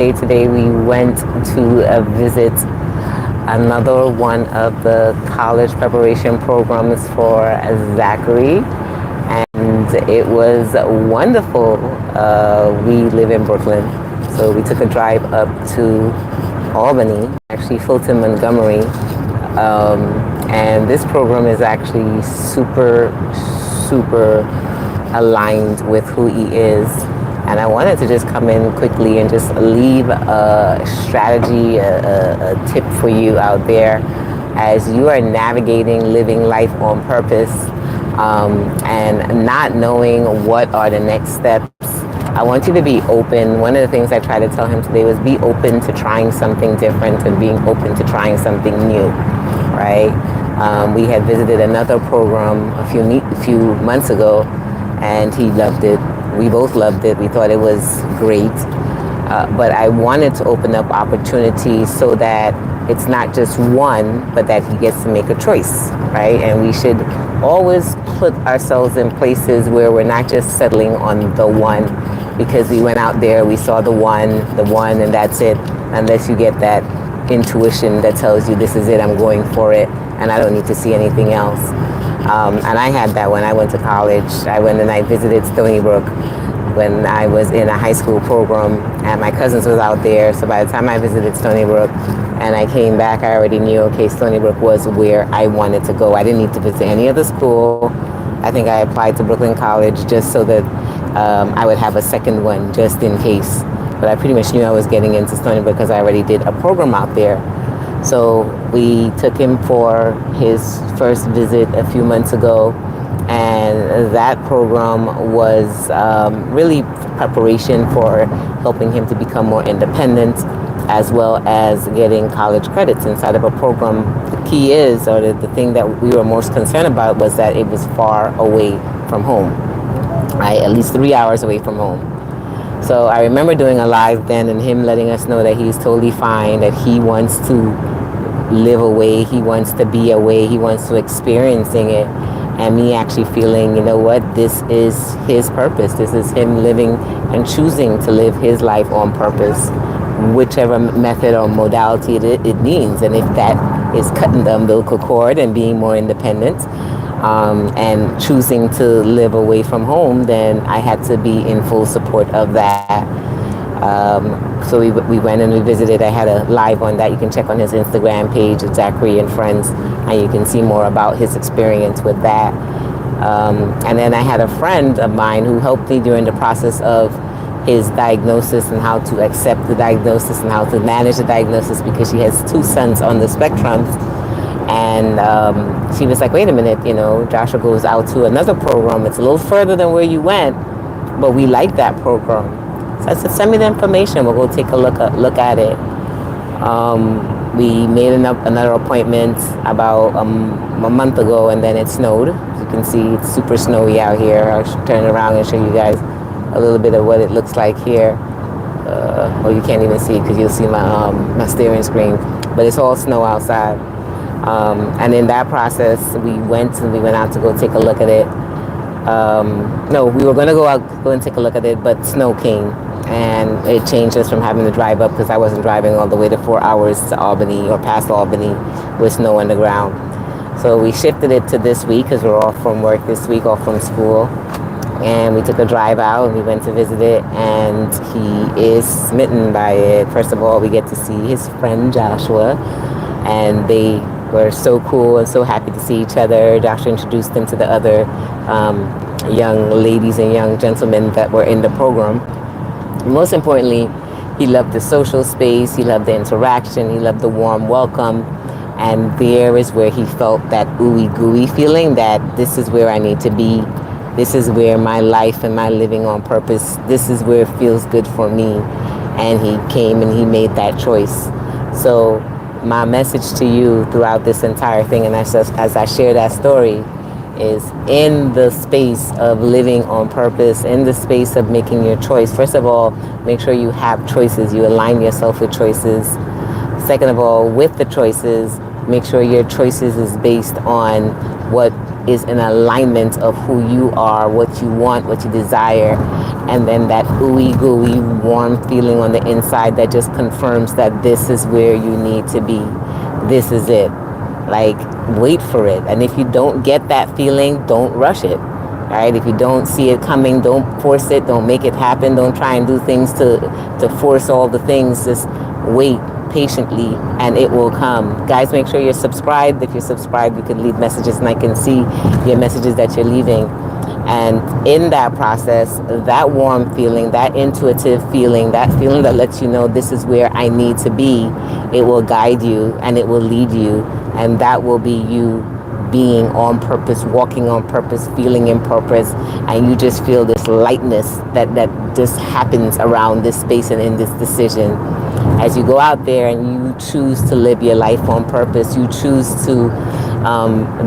Today we went to visit another one of the college preparation programs for Zachary, and it was wonderful. We live in Brooklyn, so we took a drive up to Albany, actually Fulton, Montgomery, and this program is actually super aligned with who he is. And I wanted to just come in quickly and just leave a strategy, a tip for you out there as you are navigating living life on purpose, and not knowing what are the next steps. I want you to be open. One of the things I tried to tell him today was be open to trying something different and being open to trying something new, right? We had visited another program a few months ago, and he loved it. We both loved it. We thought it was great. But I wanted to open up opportunities so that it's not just one, but that he gets to make a choice, right? And we should always put ourselves in places where we're not just settling on the one, because we went out there, we saw the one, and that's it. Unless you get that intuition that tells you this is it, I'm going for it, and I don't need to see anything else. And I had that when I went to college. I went and I visited Stony Brook when I was in a high school program, and my cousins was out there. So by the time I visited Stony Brook and I came back, I already knew, okay, Stony Brook was where I wanted to go. I didn't need to visit any other school. I think I applied to Brooklyn College just so that I would have a second one just in case. But I pretty much knew I was getting into Stony Brook because I already did a program out there. So we took him for his first visit a few months ago, and that program was really preparation for helping him to become more independent, as well as getting college credits inside of a program. The key is, or the thing that we were most concerned about, was that it was far away from home, right? At least 3 hours away from home. So I remember doing a live then and him letting us know that he's totally fine, that he wants to live away, he wants to be away, he wants to experiencing it. And me actually feeling, you know what, this is his purpose. This is him living and choosing to live his life on purpose, whichever method or modality it means. And if that is cutting the umbilical cord and being more independent, and choosing to live away from home, then I had to be in full support of that. So we went and we visited. I had a live on that. You can check on his Instagram page, Zachary and Friends, and you can see more about his experience with that. And then I had a friend of mine who helped me during the process of his diagnosis and how to accept the diagnosis and how to manage the diagnosis, because she has 2 sons on the spectrum. And she was like, wait a minute, you know, Joshua goes out to another program. It's a little further than where you went, but we like that program. So I said, send me the information. We'll go take a look at it. We made another appointment about a month ago, and then it snowed. As you can see, it's super snowy out here. I'll turn around and show you guys a little bit of what it looks like here. Well, you can't even see because you'll see my steering screen, but it's all snow outside. And in that process, we went out to go take a look at it. No, we were going to go and take a look at it, but snow came, and it changed us from having to drive up, because I wasn't driving all the way to 4 hours to Albany or past Albany with snow on the ground. So we shifted it to this week because we're off from work this week, off from school. And we took a drive out and we went to visit it, and he is smitten by it. First of all, we get to see his friend Joshua, and they were so cool and so happy to see each other. Joshua introduced them to the other young ladies and young gentlemen that were in the program. Most importantly, he loved the social space, he loved the interaction, he loved the warm welcome. And there is where he felt that ooey gooey feeling that this is where I need to be. This is where my life and my living on purpose, this is where it feels good for me. And he came and he made that choice. So my message to you throughout this entire thing, and as I share that story, is in the space of living on purpose, in the space of making your choice. First of all, make sure you have choices. You align yourself with choices. Second of all, with the choices, make sure your choices is based on what is in alignment of who you are, what you want, what you desire, and then that ooey gooey warm feeling on the inside that just confirms that this is where you need to be. This is it. Like, wait for it. And if you don't get that feeling, don't rush it. All right, if you don't see it coming, don't force it, don't make it happen, don't try and do things to force all the things. Just wait patiently and it will come. Guys, make sure you're subscribed. If you're subscribed, you can leave messages and I can see your messages that you're leaving. And in that process, that warm feeling, that intuitive feeling, that feeling that lets you know this is where I need to be, it will guide you and it will lead you. And that will be you being on purpose, walking on purpose, feeling in purpose, and you just feel this lightness that just happens around this space and in this decision. As you go out there and you choose to live your life on purpose, you choose to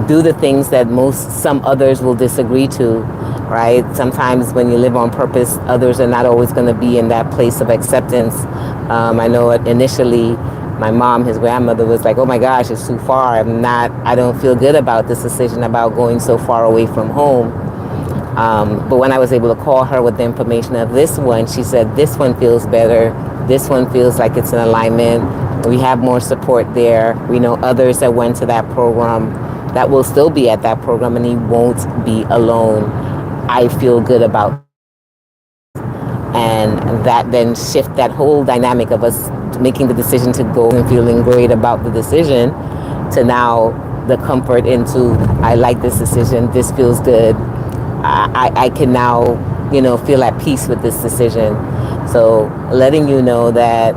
do the things that some others will disagree to, right? Sometimes when you live on purpose, others are not always going to be in that place of acceptance. I know initially my mom, his grandmother, was like, oh my gosh, it's too far. I don't feel good about this decision about going so far away from home. But when I was able to call her with the information of this one, she said, this one feels better. This one feels like it's in alignment. We have more support there. We know others that went to that program that will still be at that program, and he won't be alone. I feel good about it. And that then shift that whole dynamic of us making the decision to go and feeling great about the decision to now the comfort into, I like this decision, this feels good. I can now, feel at peace with this decision. So letting you know that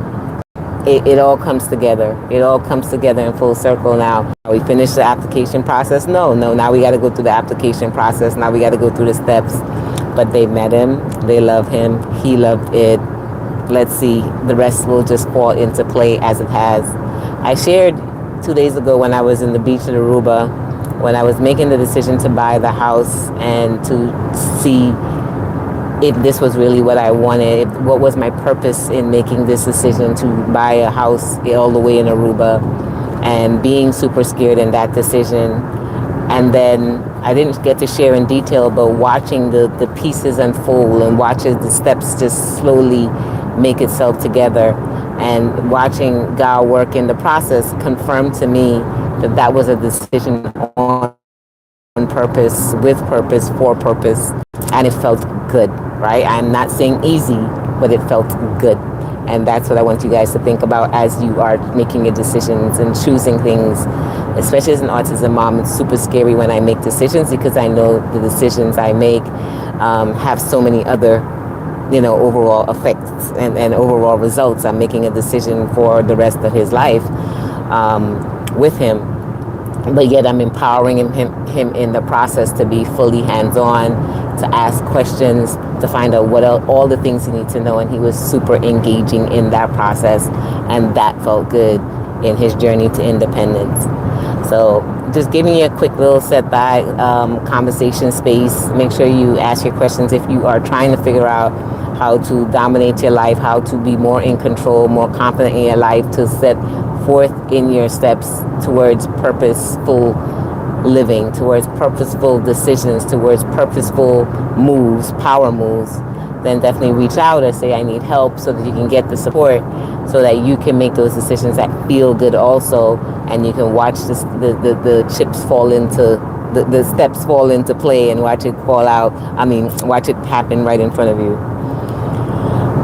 it all comes together. It all comes together in full circle now. We finished the application process? No, now we got to go through the application process. Now we got to go through the steps. But they met him, they love him, he loved it. Let's see, the rest will just fall into play as it has. I shared 2 days ago when I was in the beach in Aruba, when I was making the decision to buy the house and to see if this was really what I wanted, what was my purpose in making this decision to buy a house all the way in Aruba, and being super scared in that decision. And then I didn't get to share in detail, but watching the pieces unfold and watching the steps just slowly make itself together, and watching God work in the process confirmed to me that was a decision on purpose, with purpose, for purpose, and it felt good, right? I'm not saying easy, but it felt good. And that's what I want you guys to think about as you are making your decisions and choosing things. Especially as an autism mom, it's super scary when I make decisions, because I know the decisions I make have so many other, overall effects and overall results. I'm making a decision for the rest of his life with him. But yet I'm empowering him in the process to be fully hands-on, to ask questions, to find out what all the things he needs to know. And he was super engaging in that process, and that felt good in his journey to independence. So just giving you a quick little setback conversation space. Make sure you ask your questions if you are trying to figure out how to dominate your life, how to be more in control, more confident in your life, to set forth in your steps towards purposeful living, towards purposeful decisions, towards purposeful moves, power moves. Then definitely reach out or say I need help, so that you can get the support, so that you can make those decisions that feel good also, and you can watch the chips fall into the steps fall into play, and watch it watch it happen right in front of you.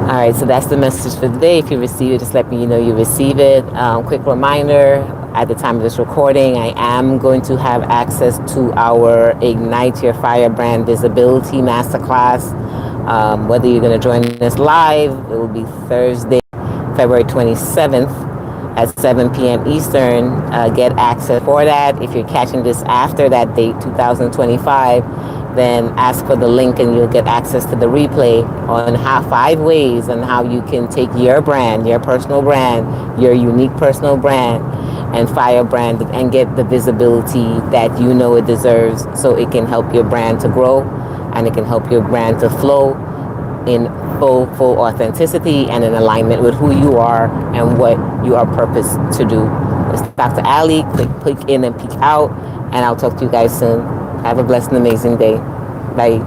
All right, so that's the message for today. If you receive it, just let me know you receive it. Quick reminder, at the time of this recording, I am going to have access to our Ignite Your Fire Brand Visibility Masterclass. Whether you're going to join us live, it will be Thursday, February 27th at 7 p.m. Eastern. Get access for that. If you're catching this after that date, 2025, then ask for the link and you'll get access to the replay on 5 ways on how you can take your brand, your personal brand, your unique personal brand, and fire brand, and get the visibility that you know it deserves, so it can help your brand to grow, and it can help your brand to flow in full authenticity and in alignment with who you are and what you are purposed to do. It's Dr. Ali. Click in and peek out, and I'll talk to you guys soon. Have a blessed and amazing day. Bye.